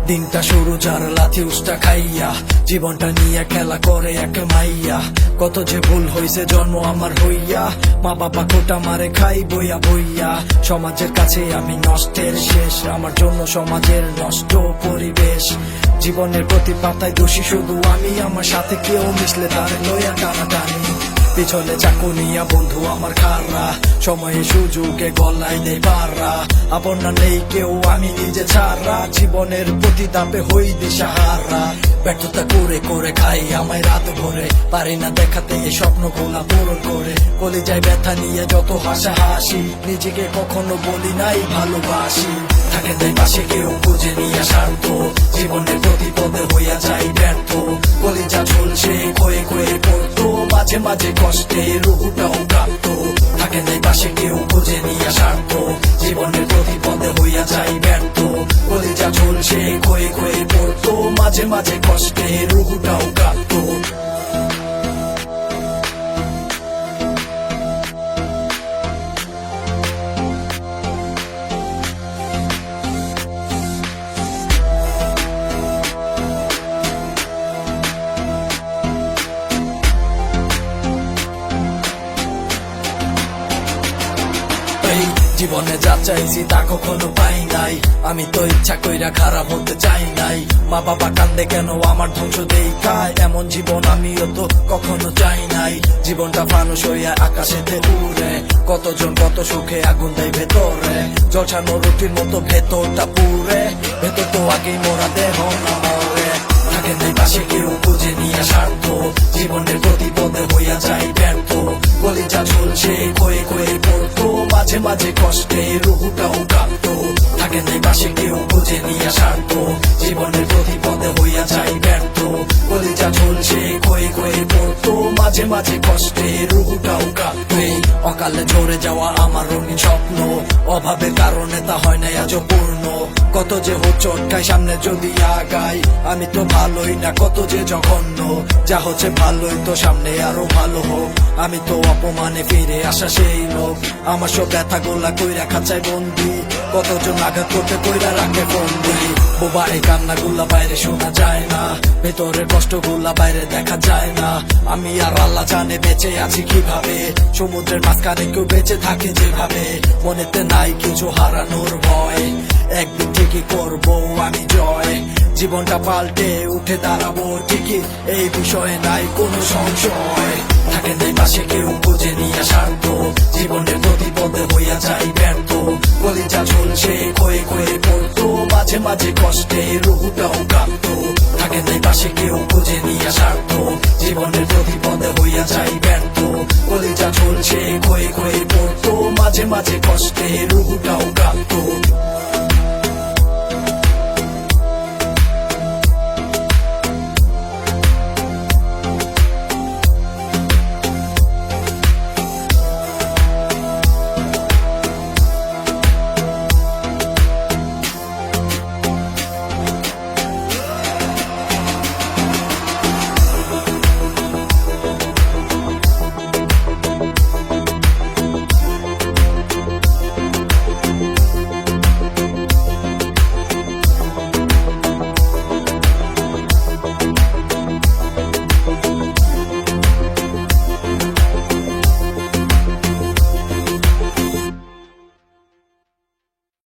দিনটা শুরু যার লাথি উষ্টা খাইয়া, জীবনটা নিয়ে খেলা করে এক মাইয়া। কত যে ভুল হইছে জন্ম আমার হইয়া, মা বাবা কোটা মারে খাই বইয়া বইয়া। সমাজের কাছে আমি নষ্টের শেষ, আমার জন্য সমাজের নষ্ট পরিবেশ। জীবনের প্রতি পাতায় দোষী শুধু আমি, আমার সাথে কেউ মিশলে তার লইয়া টানাটানি। পিছনে চাকু নিয়া বন্ধু আমার খাররা, সময়ে সুযোগে গলায় নেই বাররা। আপন না নেই কেউ, আমি নিজে ছাড়া, জীবনের প্রতি দাপে হই দিশাহারা। ব্যর্থতা করে করে খাই আমায় রাত ভরে, পারি না দেখাতে এই স্বপ্ন গোলা পূরণ করে। কলিজায় ব্যথা নিয়ে যত হাসাহাসি, নিজেকে কখনো বলি নাই ভালোবাসি। থাকে তাই পাশে কেউ খুঁজে নিয়ে শান্ত, জীবনের প্রতি পদে হইয়া যাই ব্যর্থ। কলিজা ঝুলছে ক্ষয়ে ক্ষয়ে পড়তো, মাঝে মাঝে কষ্টে রুহুটাও কাঁপতো। থাকে তাই পাশে কেউ খুঁজে নিয়ে শান্ত, জীবনের প্রতি পদে হইয়া যাই ব্যর্থ। কলিজা ঝুলছে ক্ষয়ে ক্ষয়ে পড়তো, মাঝে মাঝে কষ্টে রুহুটাও কাঁপতো। জীবনে যা চাইছি তা কখনো পাই নাই, আমি তো ইচ্ছা কইরা খারাপ হতে চাই নাই। মা বাবা কান্দে কেন আমার ধ্বংস দেখায়, এমন জীবন আমিও তো কখনো চাই নাই। জীবনটা ফানুস হইয়া আকাশেতে উড়ে, কতজন কত সুখে আগুন দেয় ভেতরে। জলছানো রুটির মতো ভেতরটা পুরে, ভেতর তো আগেই মোরা দেহ না মরে। থাকে নেই পাশে কেউ খুঁজে নিয়ে স্বার্থ, জীবনের প্রতি পদে হইয়া যাই ব্যর্থ। কলিজা ঝুলছে ক্ষয়ে ক্ষয়ে পড়তো, মাঝে মাঝে কষ্টে রুহুটাও কাঁপতো। থাকে নেই পাশে কেউ খুঁজে নিয়ে স্বার্থ, জীবনের প্রতি পদে হইয়া যাই ব্যর্থ। কলিজা ঝুলছে ক্ষয়ে ক্ষয়ে পড়তো, মাঝে মাঝে কষ্টে রুহুটাও কাঁপতো। অকালে ঝরে যাওয়া আমার রঙিন স্বপ্ন, অভাবের কারণে তা হয় না আজও পূর্ণ। কত যে হোঁচট খাই সামনে যদি আগাই, আমি তো ভালোই না কত যে জঘন্য। যা হচ্ছে ভালোই তো সামনে আরো ভালো হোক, আমি তো অপমানে ফিরে আসা সেই লোক। আমার সব ব্যথা গোলা কইরা খাঁচায় বন্দি, কতজন আঘাত করতে কইরা রাখে বন্দি। বোবা এই কান্না গুলা বাইরে শোনা যায় না, ভেতরের কষ্ট গুলা বাইরে দেখা যায় না। আমি আর আল্লাহ জানে বেঁচে আছি কিভাবে, সমুদ্রের মাঝখানে কেউ বেঁচে থাকে যেভাবে। মনেতে নাই কিছু হারানোর ভয়, একদিন ঠিকই করবো আমি জয়। জীবনটা পাল্টে উঠে দাঁড়াবো ঠিকই, এই বিষয়ে নাই কোনো সংশয়। থাকে নেই পাশে কেউ খুঁজে নিয়ে স্বার্থ, জীবনের প্রতি পদে হইয়া যাই ব্যর্থ। কলিজা ঝুলছে ক্ষয়ে ক্ষয়ে পড়তো, মাঝে মাঝে কষ্টে রুহুটাও কাঁপতো। থাকে নেই পাশে কেউ খুঁজে নিয়ে স্বার্থ, জীবনের প্রতি পদে হইয়া যাই ব্যর্থ। কলিজা ঝুলছে ক্ষয়ে